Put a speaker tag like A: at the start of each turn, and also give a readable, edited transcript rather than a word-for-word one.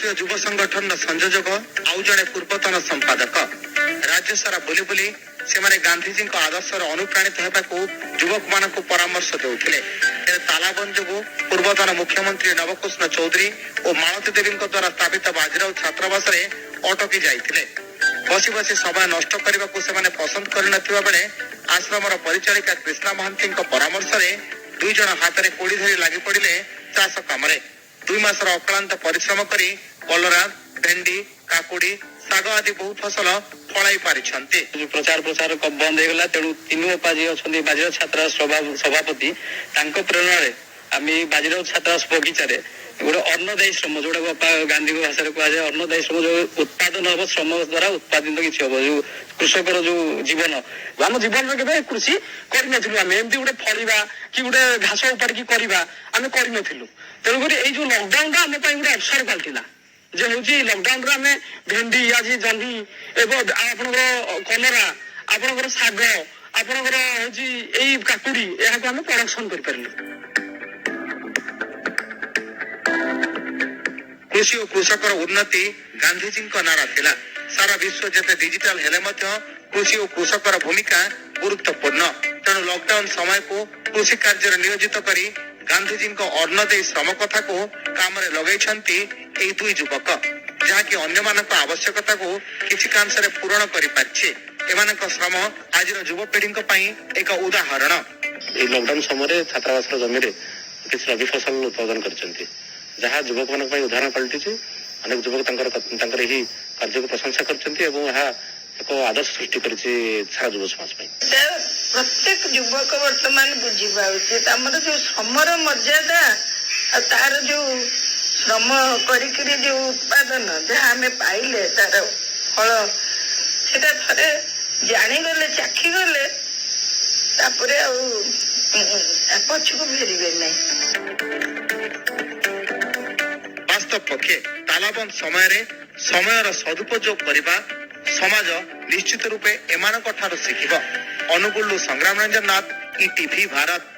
A: राष्ट्रीय युव संगठन संयोजक आउ जड़े पूर्वतन संपादक राज्य सारा बुली बुली से गांधीजी आदर्श अनुप्राणित होगा युवक मान परामर्श देते तालाबंद जो पूर्वतन मुख्यमंत्री नवकृष्ण चौधरी और मालती देवी द्वारा स्थापित बाजीराव छात्रावास अटकी जाते बसी बसी समय नष्ट करने को पसंद करनथिबा बेले आश्रमर परिचालिका कृष्णा महांती परामर्श दुई जन हाथ में कोड़ी धरी लगी पड़े चाष काम 2 मासर अक्लांत परिश्रम करी कलरा भेंडी काकुड़ी साग आदि बहुत फसल फल पारि
B: प्रचार प्रसार बंद हो तेणु तीन उपा जी अच्छा बाजीराव छात्रावास सभापति प्रेरणा आम बाजीराव छात्रावास बगीचार गोटे अन्नदायी श्रम जोड़ा बापा गांधी भाषा कहुए अन्नदायी श्रम जो उत्पादन हम श्रम द्वारा उत्पादित किसी हम जो कृषक जो जीवन आम जीवन में केवल कृषि करूँ आम एमती गोटे फलिया कि गोटे घास उपाड़ी करवा आम करूँ तेणुक जो लकडाउन आम गोटे अवसर पलटिला जे हूँ लकडाउन आम भेंडी आज जह्नी एवं आपणकर कलरा आपणकर शाग आपणकर हूँ काकुड़ी यहाँ आम प्रोडक्शन कर
A: कृषि और कृषकर उन्नति गांधीजी नारा थिला सारा विश्व जते डिजिटल हेले कृषि और कृषकर भूमिका गुरुत्वपूर्ण तेणु लॉकडाउन समय को कृषि कार्य नियोजित करी गांधीजी अन्नदायी श्रम कथा को काम लगे दुई युवक जहाँकि अन्य आवश्यकता को किसी कांश पूरण कर श्रम आज युवपीढ़ी एक उदाहरण
B: लॉकडाउन समय छात्रावास जमी किसी रवि फसल उत्पादन कर जहाँ युवक मान उदाहरण पलटि अनेक युवक कार्य को प्रशंसा कर एक आदर्श सृष्टि कर सारा युव समाज
C: प्रत्येक युवक वर्तमान बुझा उचित आम जो श्रमर मर्यादा तार जो श्रम कर जो उत्पादन जहाँ आम पाइले तार फल से थे जागले चाखीगले पछक फेरबे नहीं
A: वास्तव पक्षे तालाबंद समय सदुपयोग करने समाज निश्चित रूपे एमान ठारू शिखिब अनुगुल संग्राम रंजन नाथ, ईटीवी भारत।